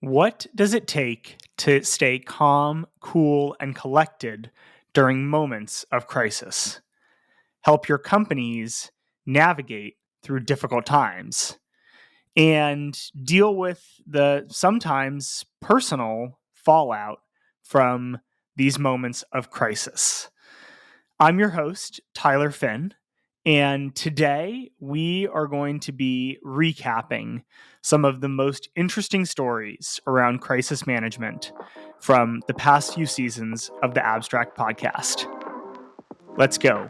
What does it take to stay calm, cool, and collected during moments of crisis? Help your companies navigate through difficult times and deal with the sometimes personal fallout from these moments of crisis. I'm your host, Tyler Finn, and today we are going to be recapping some of the most interesting stories around crisis management from the past few seasons of the Abstract podcast. Let's go.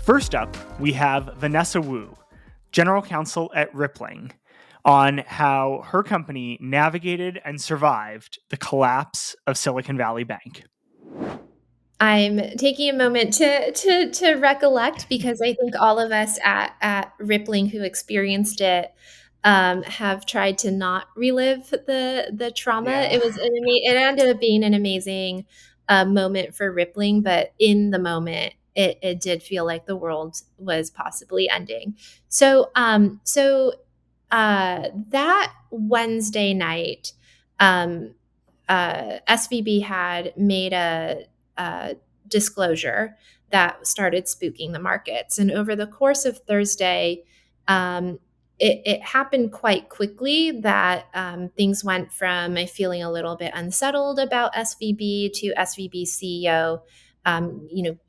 First up, we have Vanessa Wu, General Counsel at Rippling, on how her company navigated and survived the collapse of Silicon Valley Bank. I'm taking a moment to recollect, because I think all of us at Rippling who experienced it have tried to not relive the trauma. Yeah. It ended up being an amazing moment for Rippling, but in the moment, it did feel like the world was possibly ending. So that Wednesday night, SVB had made a disclosure that started spooking the markets. And over the course of Thursday, it happened quite quickly that things went from feeling a little bit unsettled about SVB to SVB CEO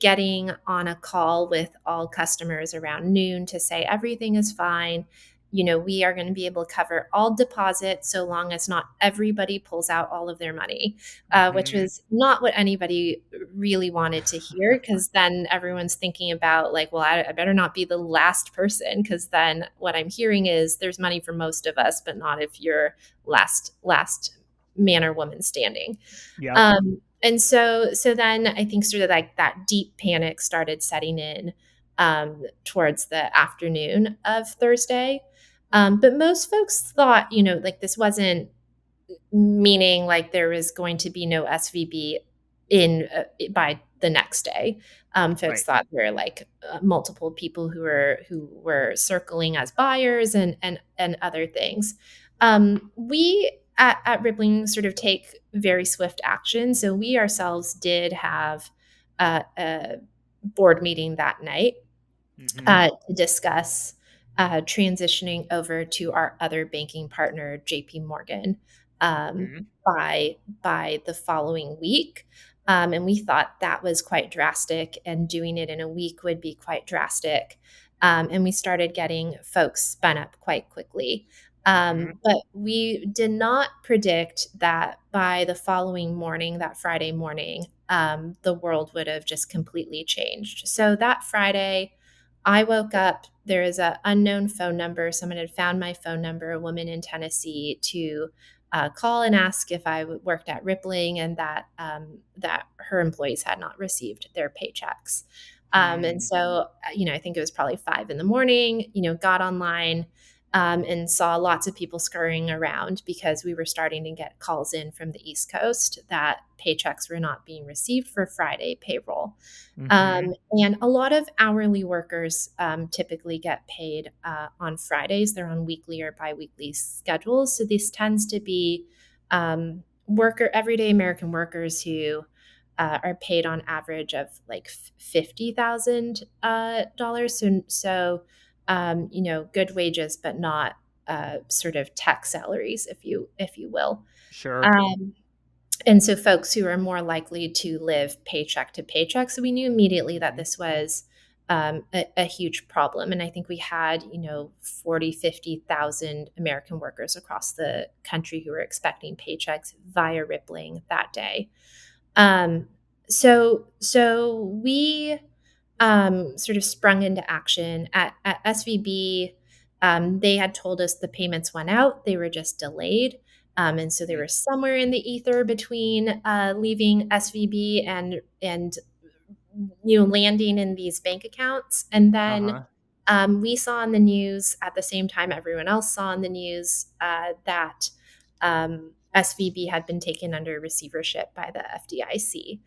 getting on a call with all customers around noon to say everything is fine. We are going to be able to cover all deposits so long as not everybody pulls out all of their money, which was not what anybody really wanted to hear, because then everyone's thinking about I better not be the last person, because then what I'm hearing is there's money for most of us, but not if you're last man or woman standing. Yeah. And so then I think sort of like that deep panic started setting in towards the afternoon of Thursday. But most folks thought, this wasn't meaning like there was going to be no SVB in by the next day. Folks thought there were multiple people who were circling as buyers and other things. We at Rippling sort of take very swift action. So we ourselves did have a board meeting that night to discuss transitioning over to our other banking partner, JP Morgan, by the following week. And we thought that was quite drastic, and doing it in a week would be quite drastic. And we started getting folks spun up quite quickly. But we did not predict that by the following morning, that Friday morning, the world would have just completely changed. So that Friday, I woke up, there is an unknown phone number. Someone had found my phone number, a woman in Tennessee, to call and ask if I worked at Rippling, and that her employees had not received their paychecks. And so, I think it was probably 5 a.m, got online and saw lots of people scurrying around, because we were starting to get calls in from the East Coast that paychecks were not being received for Friday payroll. And a lot of hourly workers typically get paid on Fridays. They're on weekly or biweekly schedules. So this tends to be everyday American workers who are paid on average of like $50,000. So good wages, but not sort of tech salaries, if you will. Sure. And so folks who are more likely to live paycheck to paycheck. So we knew immediately that this was a huge problem. And I think we had, 40, 50,000 American workers across the country who were expecting paychecks via Rippling that day. So we sort of sprung into action at SVB. They had told us the payments went out, they were just delayed. And so they were somewhere in the ether between leaving SVB and landing in these bank accounts. And then we saw on the news at the same time everyone else saw on the news that SVB had been taken under receivership by the FDIC.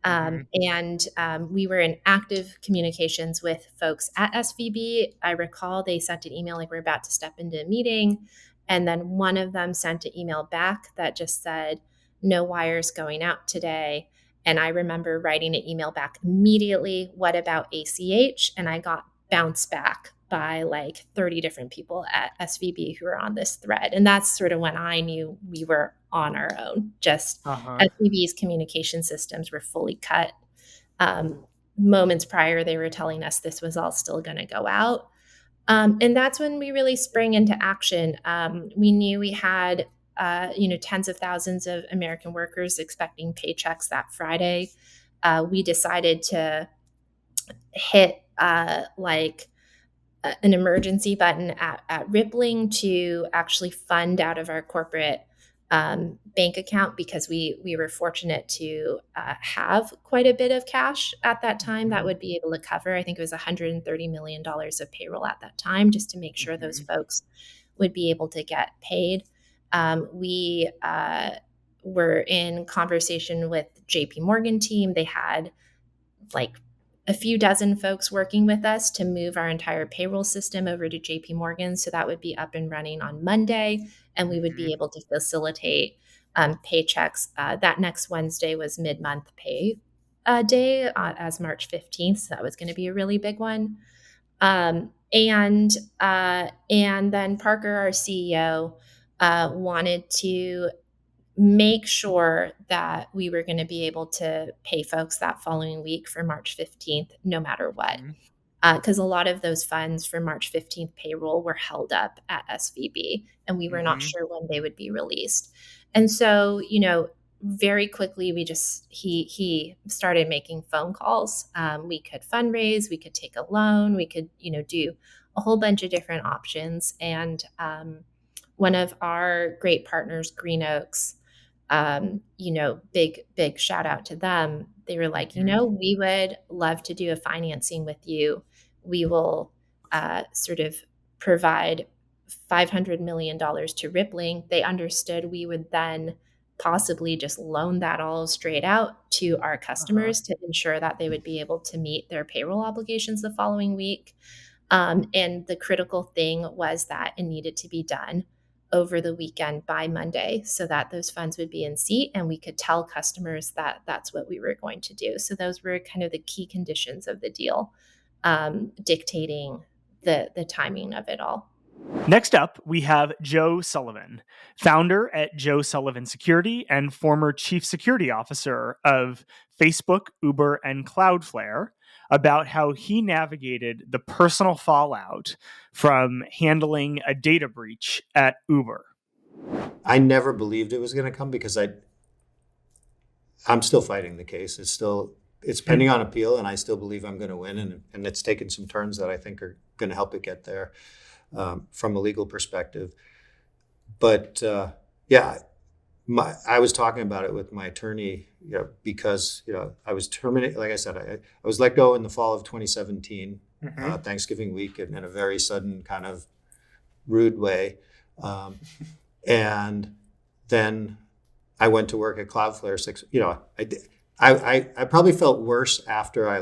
We were in active communications with folks at SVB. I recall they sent an email like we're about to step into a meeting. And then one of them sent an email back that just said, no wires going out today. And I remember writing an email back immediately, what about ACH? And I got bounced back by like 30 different people at SVB who were on this thread. And that's sort of when I knew we were on our own. Just SVB's communication systems were fully cut. Moments prior, they were telling us this was all still going to go out. And that's when we really sprang into action. We knew we had, tens of thousands of American workers expecting paychecks that Friday. We decided to hit an emergency button at Rippling to actually fund out of our corporate bank account, because we were fortunate to have quite a bit of cash at that time that would be able to cover, I think it was $130 million of payroll at that time, just to make sure those folks would be able to get paid. We were in conversation with JP Morgan team. They had like a few dozen folks working with us to move our entire payroll system over to JP Morgan. So that would be up and running on Monday, and we would be able to facilitate paychecks. That next Wednesday was mid-month pay day as March 15th. So that was going to be a really big one. And then Parker, our CEO, wanted to make sure that we were going to be able to pay folks that following week for March 15th, no matter what. Because a lot of those funds for March 15th payroll were held up at SVB, and we were not sure when they would be released. And so, very quickly, he started making phone calls. We could fundraise, we could take a loan, we could, do a whole bunch of different options. And one of our great partners, Green Oaks, big shout out to them. They were like, we would love to do a financing with you. We will sort of provide $500 million to Rippling. They understood we would then possibly just loan that all straight out to our customers to ensure that they would be able to meet their payroll obligations the following week. And the critical thing was that it needed to be done over the weekend by Monday, so that those funds would be in seat and we could tell customers that that's what we were going to do. So those were kind of the key conditions of the deal, dictating the timing of it all. Next up, we have Joe Sullivan, founder at Joe Sullivan Security and former chief security officer of Facebook, Uber, and Cloudflare, about how he navigated the personal fallout from handling a data breach at Uber. I never believed it was going to come because I'm still fighting the case. It's pending on appeal, and I still believe I'm going to win. And it's taken some turns that I think are going to help it get there from a legal perspective. But I was talking about it with my attorney, because I was terminated. Like I said, I was let go in the fall of 2017, Thanksgiving week, in a very sudden kind of rude way, and then I went to work at Cloudflare. I probably felt worse after I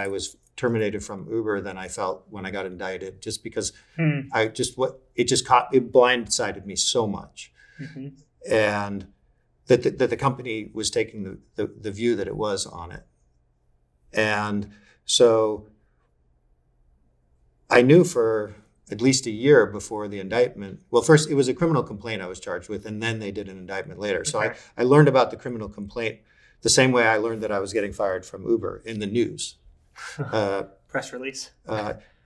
was terminated from Uber than I felt when I got indicted, just because it blindsided me so much. And that the company was taking the view that it was on it. And so I knew for at least a year before the indictment. Well, first, it was a criminal complaint I was charged with, and then they did an indictment later. So I learned about the criminal complaint the same way I learned that I was getting fired from Uber, in the news. Press release.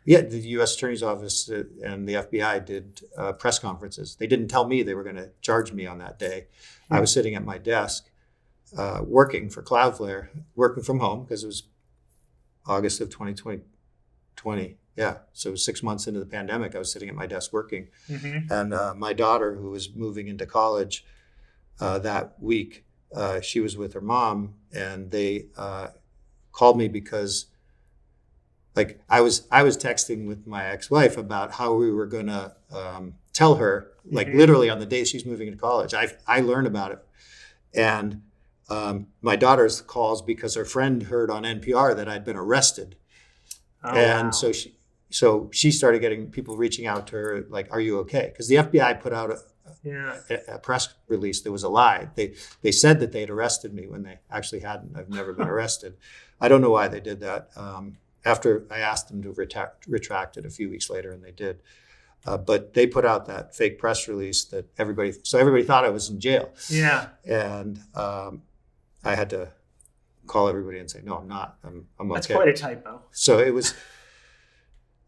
Yeah, the U.S. Attorney's Office and the FBI did press conferences. They didn't tell me they were going to charge me on that day. I was sitting at my desk working for Cloudflare, working from home, because it was August of 2020. Yeah, so 6 months into the pandemic, I was sitting at my desk working. And my daughter, who was moving into college that week, she was with her mom, and they called me because I was texting with my ex-wife about how we were going to tell her, literally on the day she's moving into college. I learned about it. And my daughter's calls because her friend heard on NPR that I'd been arrested. Oh, and wow. so she started getting people reaching out to her, like, "Are you okay?" Because the FBI put out a press release that was a lie. They said that they'd arrested me when they actually hadn't. I've never been arrested. I don't know why they did that. After I asked them to retract it a few weeks later, and they did. But they put out that fake press release that everybody thought I was in jail. Yeah. And I had to call everybody and say, "No, I'm not. I'm okay." That's quite a typo. So it was,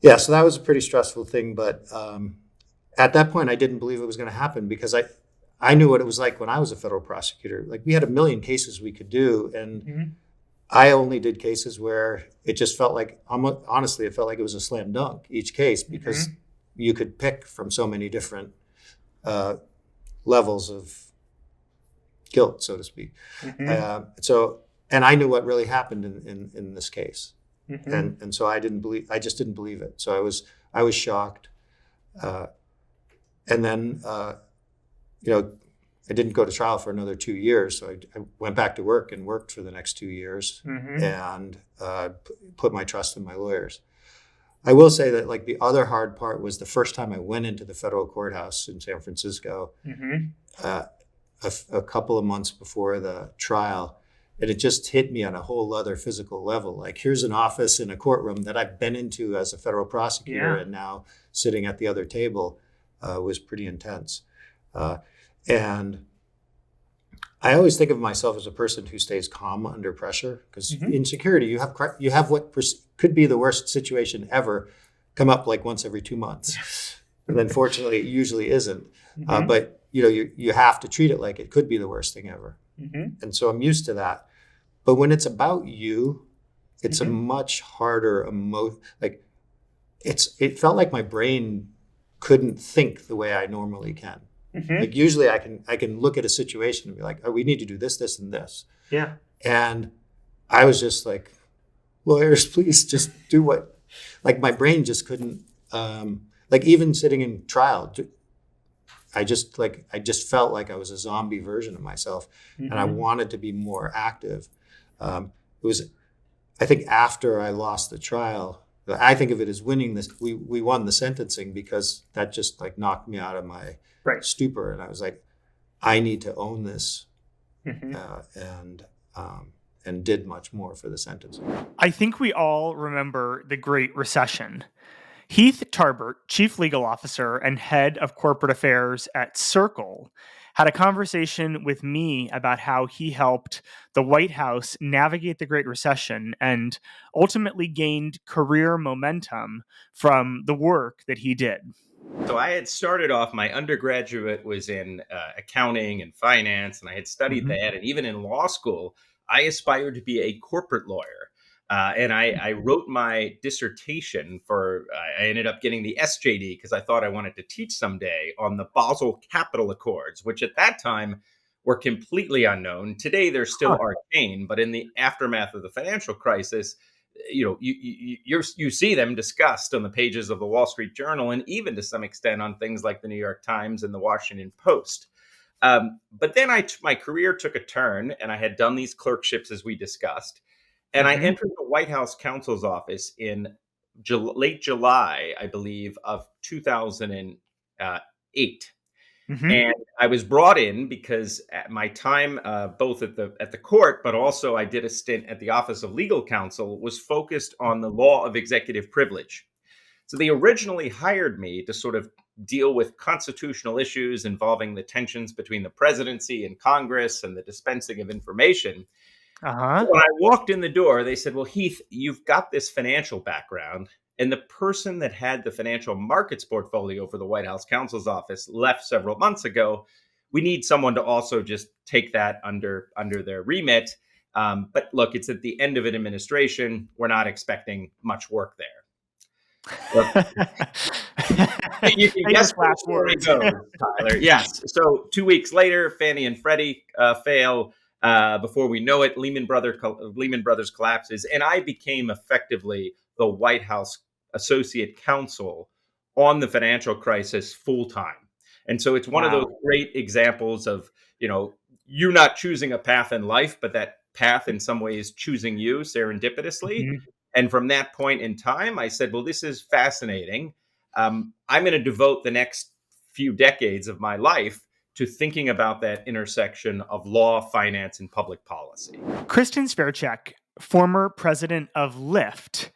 yeah. So that was a pretty stressful thing. But at that point, I didn't believe it was going to happen because I knew what it was like when I was a federal prosecutor. Like, we had 1 million cases we could do, and I only did cases where it just felt like, honestly, it felt like it was a slam dunk each case, because you could pick from so many different levels of guilt, so to speak. And I knew what really happened in this case, and so I just didn't believe it. So I was shocked, and then I didn't go to trial for another 2 years. So I went back to work and worked for the next 2 years, and put my trust in my lawyers. I will say that, like, the other hard part was the first time I went into the federal courthouse in San Francisco, a couple of months before the trial. And it just hit me on a whole other physical level. Like, here's an office in a courtroom that I've been into as a federal prosecutor, and now sitting at the other table was pretty intense. And I always think of myself as a person who stays calm under pressure, because in security, you have what could be the worst situation ever come up like once every 2 months. And then fortunately, it usually isn't. But you have to treat it like it could be the worst thing ever. And so I'm used to that. But when it's about you, it's a much harder like, it felt like my brain couldn't think the way I normally can. Like, usually I can look at a situation and be like, "Oh, we need to do this, this, and this." Yeah. And I was just like, "Lawyers, please just do what." Like, my brain just couldn't. Like, even sitting in trial, I just felt like I was a zombie version of myself, and I wanted to be more active. It was, I think, after I lost the trial, I think of it as winning this. We won the sentencing, because that just, like, knocked me out of my stupor, and I was like, I need to own this, and did much more for the sentencing. I think we all remember the Great Recession. Heath Tarbert, Chief Legal Officer and Head of Corporate Affairs at Circle, had a conversation with me about how he helped the White House navigate the Great Recession and ultimately gained career momentum from the work that he did. So I had started off, my undergraduate was in accounting and finance, and I had studied that. And even in law school, I aspired to be a corporate lawyer. And I wrote my dissertation I ended up getting the SJD because I thought I wanted to teach someday on the Basel Capital Accords, which at that time were completely unknown. Today, they're still arcane, but in the aftermath of the financial crisis, you see them discussed on the pages of the Wall Street Journal, and even to some extent on things like the New York Times and the Washington Post. But then my career took a turn, and I had done these clerkships, as we discussed. And I entered the White House counsel's office in late July, I believe, of 2008. And I was brought in because at my time, both at the court, but also I did a stint at the Office of Legal Counsel, was focused on the law of executive privilege. So they originally hired me to sort of deal with constitutional issues involving the tensions between the presidency and Congress and the dispensing of information. When I walked in the door, they said, "Well, Heath, you've got this financial background, and the person that had the financial markets portfolio for the White House counsel's office left several months ago. We need someone to also just take that under their remit. But look, it's at the end of an administration. We're not expecting much work there." You can guess where the story goes, Tyler. Yes. So 2 weeks later, Fannie and Freddie fail. Before we know it, Lehman Brothers collapses, and I became effectively the White House associate counsel on the financial crisis full time. And so it's one of those great examples of, you not choosing a path in life, but that path in some ways choosing you serendipitously. Mhm. And from that point in time, I said, well, this is fascinating. I'm going to devote the next few decades of my life to thinking about that intersection of law, finance, and public policy. Kristin Sverchek, former president of Lyft,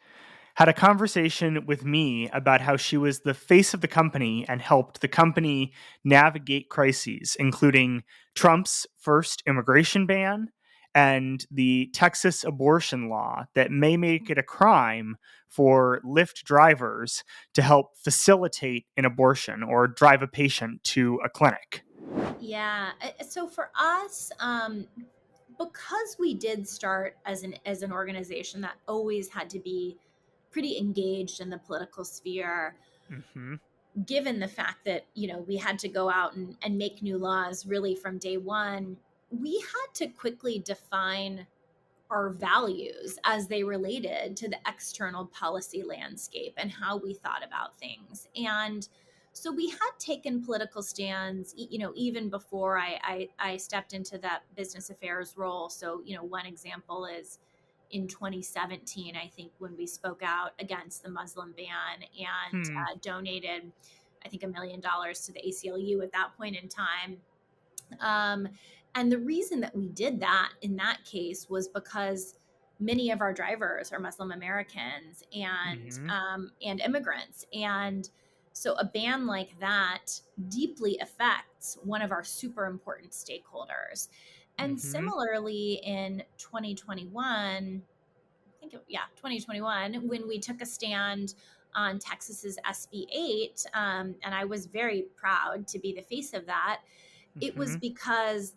had a conversation with me about how she was the face of the company and helped the company navigate crises, including Trump's first immigration ban and the Texas abortion law that may make it a crime for Lyft drivers to help facilitate an abortion or drive a patient to a clinic. Yeah. So for us, because we did start as an organization that always had to be pretty engaged in the political sphere, Mm-hmm. given the fact that, we had to go out and make new laws really from day one, we had to quickly define our values as they related to the external policy landscape and how we thought about things. And so we had taken political stands, even before I stepped into that business affairs role. So, one example is in 2017, I think, when we spoke out against the Muslim ban and donated, I think, $1 million to the ACLU at that point in time. And the reason that we did that in that case was because many of our drivers are Muslim Americans and immigrants. And so a ban like that deeply affects one of our super important stakeholders. And similarly, in 2021, 2021, when we took a stand on Texas's SB8, and I was very proud to be the face of that. It was because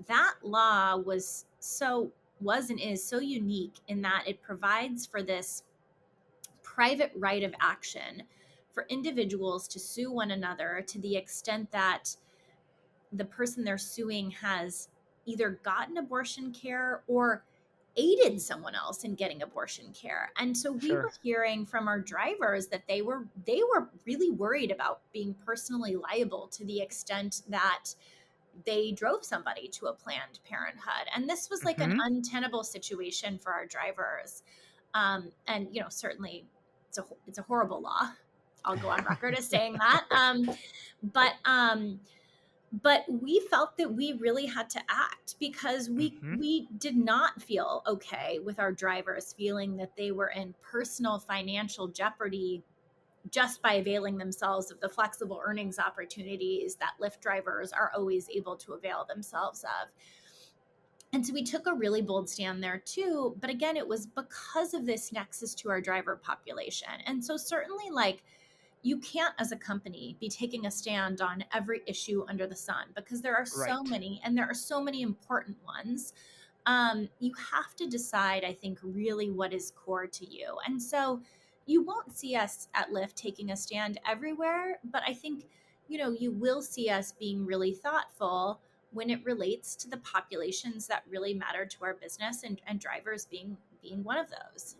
that law was and is so unique in that it provides for this private right of action for individuals to sue one another to the extent that the person they're suing has either gotten abortion care or aided someone else in getting abortion care. And so we were hearing from our drivers that they were really worried about being personally liable to the extent that they drove somebody to a Planned Parenthood. And this was like an untenable situation for our drivers. And, certainly it's a horrible law. I'll go on record as saying that. But we felt that we really had to act because we did not feel okay with our drivers feeling that they were in personal financial jeopardy just by availing themselves of the flexible earnings opportunities that Lyft drivers are always able to avail themselves of. And so we took a really bold stand there too. But again, it was because of this nexus to our driver population. And so certainly, you can't, as a company, be taking a stand on every issue under the sun because there are so many, and there are so many important ones. You have to decide, I think, really what is core to you. And so you won't see us at Lyft taking a stand everywhere, but I think, you will see us being really thoughtful when it relates to the populations that really matter to our business, and drivers being one of those.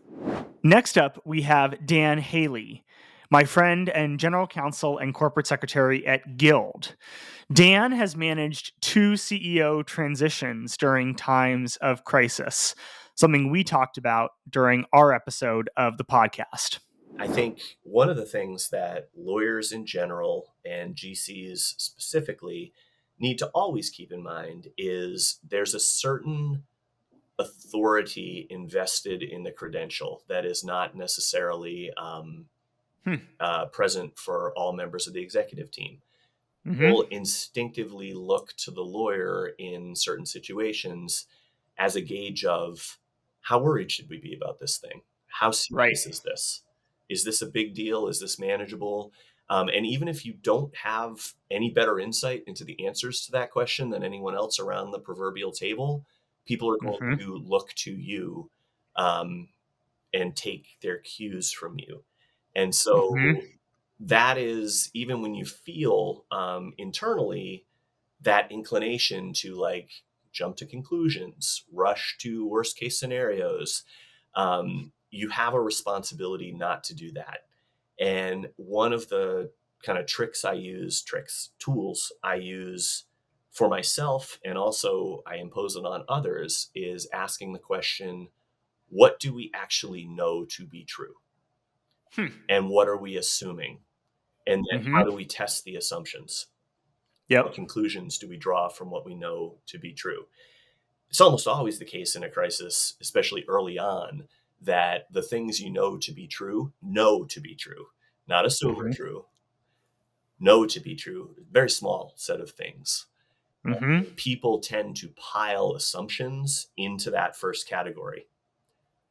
Next up, we have Dan Haley, my friend and general counsel and corporate secretary at Guild. Dan has managed 2 CEO transitions during times of crisis, something we talked about during our episode of the podcast. I think one of the things that lawyers in general and GCs specifically need to always keep in mind is there's a certain authority invested in the credential that is not necessarily present for all members of the executive team. Will instinctively look to the lawyer in certain situations as a gauge of how worried should we be about this thing? How serious is this? Is this a big deal? Is this manageable? And even if you don't have any better insight into the answers to that question than anyone else around the proverbial table, people are going to look to you and take their cues from you. And so that is, even when you feel internally that inclination to jump to conclusions, rush to worst case scenarios, you have a responsibility not to do that. And one of the kind of tools I use for myself, and also I impose it on others, is asking the question, what do we actually know to be true? And what are we assuming? And then how do we test the assumptions? What conclusions do we draw from what we know to be true? It's almost always the case in a crisis, especially early on, that the things you know to be true, not assume are true, know to be true. Very small set of things. People tend to pile assumptions into that first category.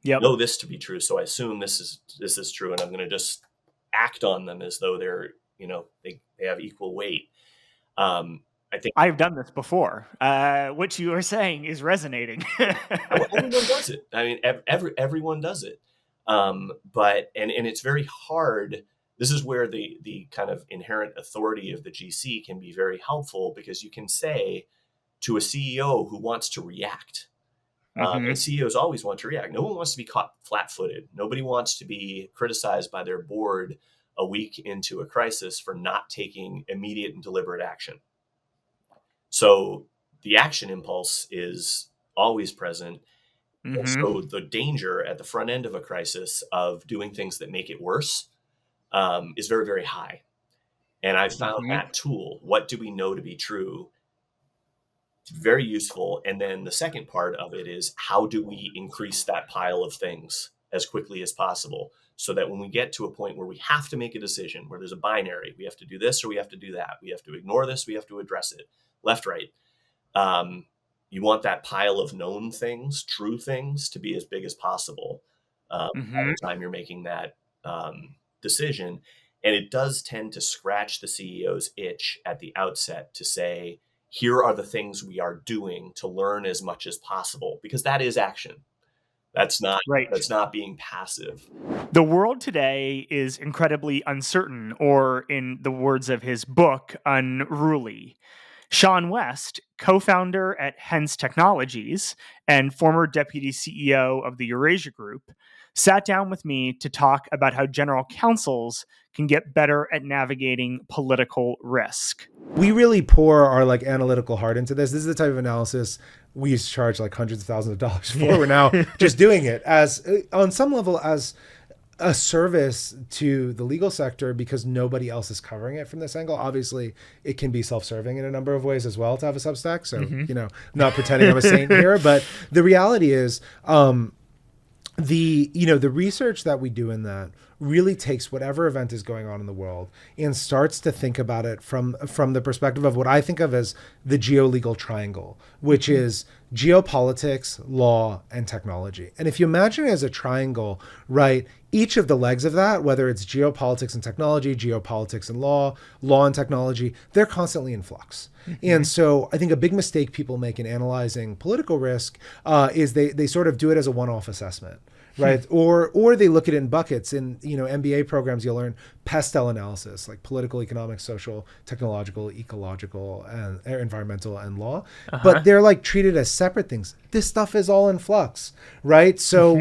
Know this to be true, so I assume this is true, and I'm going to just act on them as though they're, they have equal weight. I think I've done this before. What you are saying is resonating. Everyone does it. I mean, everyone does it. But it's very hard. This is where the kind of inherent authority of the GC can be very helpful, because you can say to a CEO who wants to react, and CEOs always want to react. No one wants to be caught flat-footed. Nobody wants to be criticized by their board a week into a crisis for not taking immediate and deliberate action. So the action impulse is always present. And so the danger at the front end of a crisis of doing things that make it worse is very, very high. And I found that tool, what do we know to be true, very useful. And then the second part of it is, how do we increase that pile of things as quickly as possible, so that when we get to a point where we have to make a decision, where there's a binary, we have to do this or we have to do that, we have to ignore this, we have to address it, left, right. You want that pile of known things, true things, to be as big as possible by the time you're making that decision. And it does tend to scratch the CEO's itch at the outset to say, here are the things we are doing to learn as much as possible, because that is action. That's not being passive. The world today is incredibly uncertain, or in the words of his book, unruly. Sean West, co-founder at Hens Technologies and former deputy CEO of the Eurasia Group, sat down with me to talk about how general counsels can get better at navigating political risk. We really pour our analytical heart into this. This is the type of analysis we used to charge hundreds of thousands of dollars for. We're now just doing it as, on some level, as a service to the legal sector, because nobody else is covering it from this angle. Obviously, it can be self-serving in a number of ways as well to have a Substack. So, not pretending I'm a saint here, but the reality is, the research that we do in that really takes whatever event is going on in the world and starts to think about it from the perspective of what I think of as the geolegal triangle, which is geopolitics, law, and technology. And if you imagine it as a triangle, right, each of the legs of that, whether it's geopolitics and technology, geopolitics and law and technology, they're constantly in flux. And so I think a big mistake people make in analyzing political risk is they sort of do it as a one-off assessment. Right. Or they look at it in buckets. In MBA programs, you'll learn PESTEL analysis, like political, economic, social, technological, ecological, and environmental, and law. But they're treated as separate things. This stuff is all in flux. Right. So,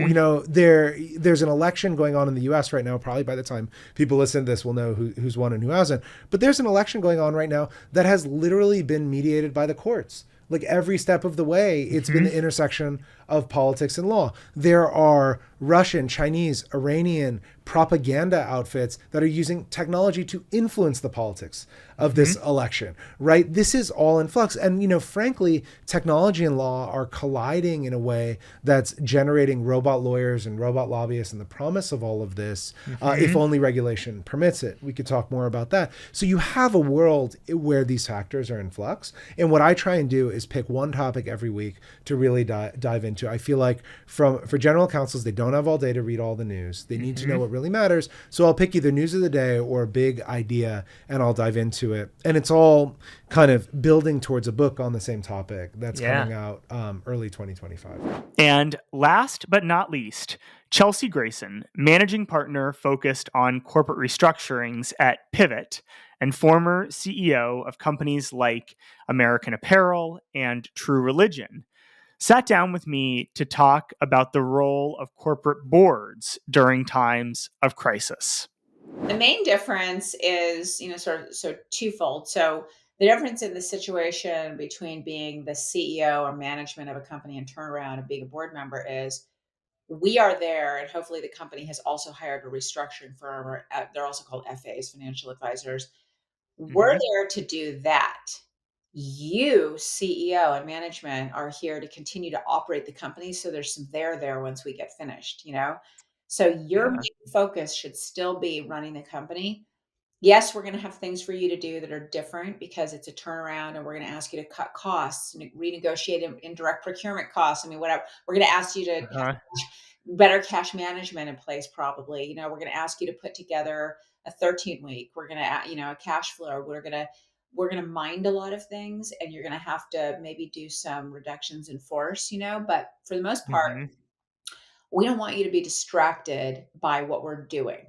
there's an election going on in the US right now. Probably by the time people listen to this, we'll know who's won and who hasn't. But there's an election going on right now that has literally been mediated by the courts. Every step of the way, it's been the intersection of politics and law. There are Russian, Chinese, Iranian propaganda outfits that are using technology to influence the politics of this election, right? This is all in flux. And, frankly, technology and law are colliding in a way that's generating robot lawyers and robot lobbyists and the promise of all of this, if only regulation permits it. We could talk more about that. So you have a world where these factors are in flux. And what I try and do is pick one topic every week to really dive into. I feel like for general counsels, they don't have all day to read all the news. They need to know what really matters. So I'll pick either news of the day or a big idea, and I'll dive into it. And it's all kind of building towards a book on the same topic that's coming out early 2025. And last but not least, Chelsea Grayson, managing partner focused on corporate restructurings at Pivot and former CEO of companies like American Apparel and True Religion, sat down with me to talk about the role of corporate boards during times of crisis. The main difference is, sort of twofold. So The difference in the situation between being the CEO or management of a company and turnaround and being a board member is we are there, and hopefully the company has also hired a restructuring firm, or they're also called FAs, financial advisors. We're there to do that. You, CEO and management, are here to continue to operate the company. So there's some there once we get finished, So your main focus should still be running the company. Yes, we're going to have things for you to do that are different because it's a turnaround, and we're going to ask you to cut costs and renegotiate indirect procurement costs. I mean, whatever. We're going to ask you to have better cash management in place, probably. We're going to ask you to put together a 13-week. We're going to, a cash flow. We're going to mind a lot of things, and you're going to have to maybe do some reductions in force, but for the most part, we don't want you to be distracted by what we're doing.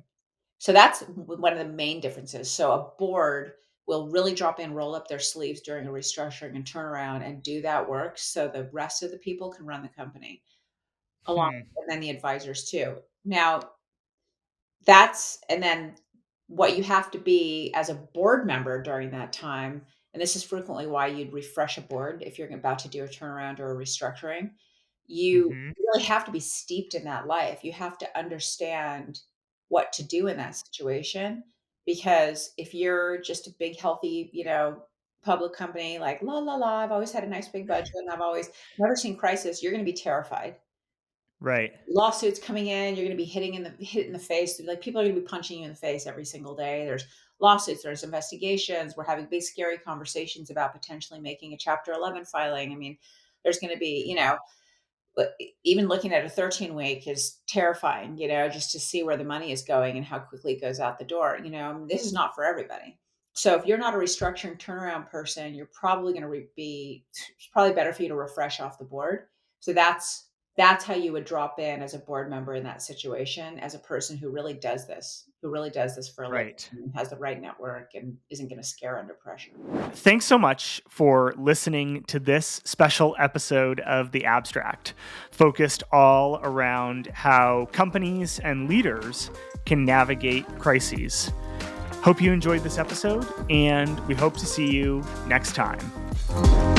So that's one of the main differences. So a board will really drop in, roll up their sleeves during a restructuring and turnaround and do that work so the rest of the people can run the company and then the advisors too. Now, and then what you have to be as a board member during that time, and this is frequently why you'd refresh a board if you're about to do a turnaround or a restructuring, you really have to be steeped in that life. You have to understand what to do in that situation, because if you're just a big, healthy, public company, like I've always had a nice big budget and I've always never seen crisis, you're going to be terrified. Right. Lawsuits coming in, you're going to be hit in the face. Like, people are going to be punching you in the face every single day. There's lawsuits, there's investigations. We're having big, scary conversations about potentially making a Chapter 11 filing. I mean, there's going to be, but even looking at a 13-week is terrifying, just to see where the money is going and how quickly it goes out the door. This is not for everybody. So if you're not a restructuring turnaround person, you're probably going to it's probably better for you to refresh off the board. So that's how you would drop in as a board member in that situation, as a person who really does this for a living, and has the right network and isn't going to scare under pressure. Thanks so much for listening to this special episode of The Abstract, focused all around how companies and leaders can navigate crises. Hope you enjoyed this episode, and we hope to see you next time.